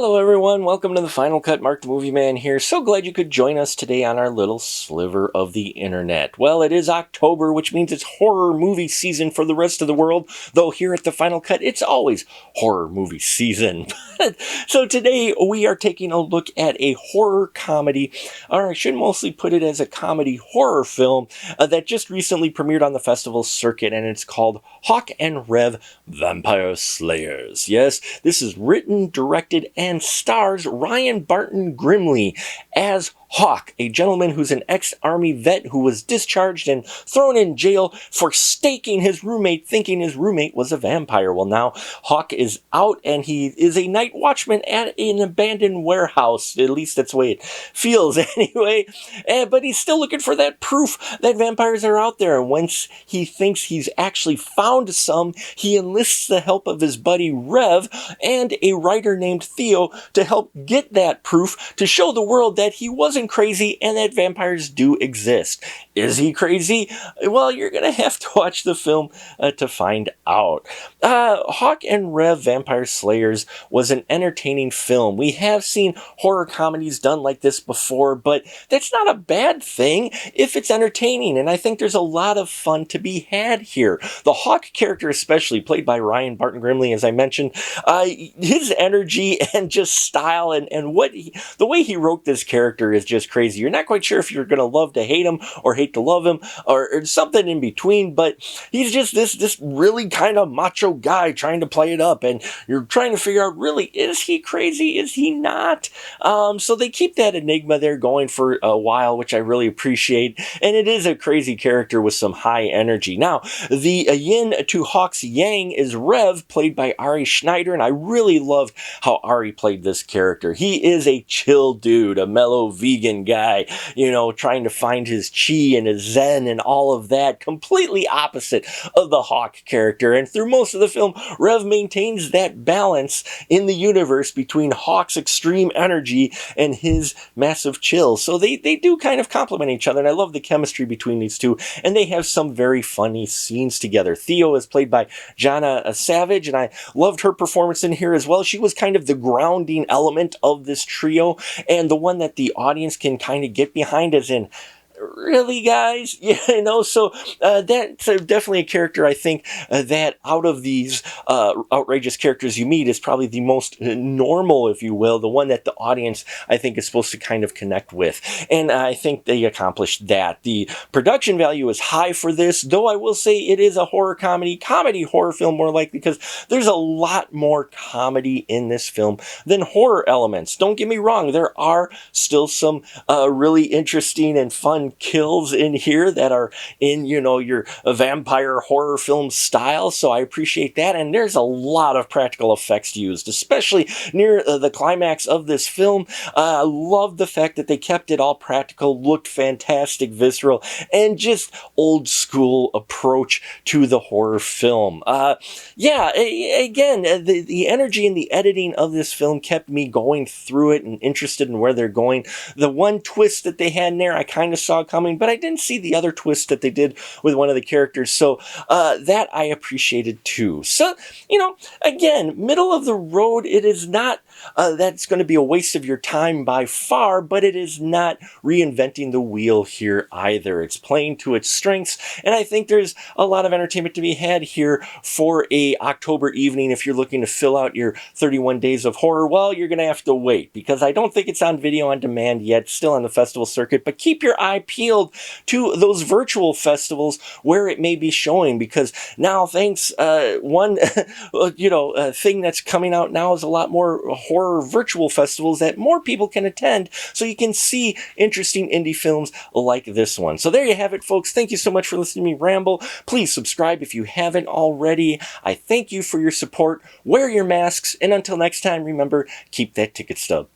Hello everyone, welcome to the Final Cut. Mark the Movie Man here. So glad you could join us today on our little sliver of the internet. Well, it is October, which means it's horror movie season for the rest of the world, though here at the Final Cut, it's always horror movie season. So today we are taking a look at a horror comedy, or I should mostly put it as a comedy horror film that just recently premiered on the festival circuit, and it's called Hawk and Rev Vampire Slayers. Yes, this is written, directed, and stars Ryan Barton Grimley as Hawk, a gentleman who's an ex-army vet who was discharged and thrown in jail for staking his roommate, thinking his roommate was a vampire. Well, now Hawk is out and he is a night watchman at an abandoned warehouse. At least that's the way it feels anyway. But he's still looking for that proof that vampires are out there. And once he thinks he's actually found some, he enlists the help of his buddy Rev and a writer named Theo to help get that proof to show the world that he wasn't crazy and that vampires do exist. Is he crazy? Well, you're going to have to watch the film to find out. Hawk and Rev Vampire Slayers was an entertaining film. We have seen horror comedies done like this before, but that's not a bad thing if it's entertaining, and I think there's a lot of fun to be had here. The Hawk character especially, played by Ryan Barton Grimley, as I mentioned, his energy and just style and the way he wrote this character is just crazy. You're not quite sure if you're going to love to hate him or hate to love him or something in between, but he's just this really kind of macho guy trying to play it up, and you're trying to figure out, really, is he crazy? Is he not? So they keep that enigma there going for a while, which I really appreciate, and it is a crazy character with some high energy. Now, the yin to Hawk's yang is Rev, played by Ari Schneider, and I really loved how Ari played this character. He is a chill dude, a mellow vegan guy, trying to find his chi and his zen and all of that, completely opposite of the Hawk character. And through most of the film, Rev maintains that balance in the universe between Hawk's extreme energy and his massive chill. So they do kind of complement each other, and I love the chemistry between these two, and they have some very funny scenes together. Theo is played by Jana Savage, and I loved her performance in here as well. She was kind of the grounding element of this trio, and the one that the audience can kind of get behind, as in, really, guys? So that's definitely a character, I think, that out of these outrageous characters you meet is probably the most normal, if you will, the one that the audience, I think, is supposed to kind of connect with. And I think they accomplished that. The production value is high for this, though I will say it is a comedy horror film more likely, because there's a lot more comedy in this film than horror elements. Don't get me wrong, there are still some really interesting and fun kills in here that are in, your vampire horror film style, so I appreciate that. And there's a lot of practical effects used, especially near the climax of this film. I love the fact that they kept it all practical, looked fantastic, visceral, and just old school approach to the horror film. Again, the energy and the editing of this film kept me going through it and interested in where they're going. The one twist that they had in there, I kind of saw coming, but I didn't see the other twist that they did with one of the characters, so that I appreciated too. So, again, middle of the road. It is not that's going to be a waste of your time by far, but it is not reinventing the wheel here either. It's playing to its strengths, and I think there's a lot of entertainment to be had here for a October evening. If you're looking to fill out your 31 days of horror, well, you're going to have to wait, because I don't think it's on video on demand yet, still on the festival circuit, but keep your eye peeled to those virtual festivals where it may be showing, because now, thanks, one thing that's coming out now is a lot more horror virtual festivals that more people can attend, so you can see interesting indie films like this one. So there you have it, folks. Thank you so much for listening to me ramble. Please subscribe if you haven't already. I thank you for your support. Wear your masks, and until next time, remember, keep that ticket stub.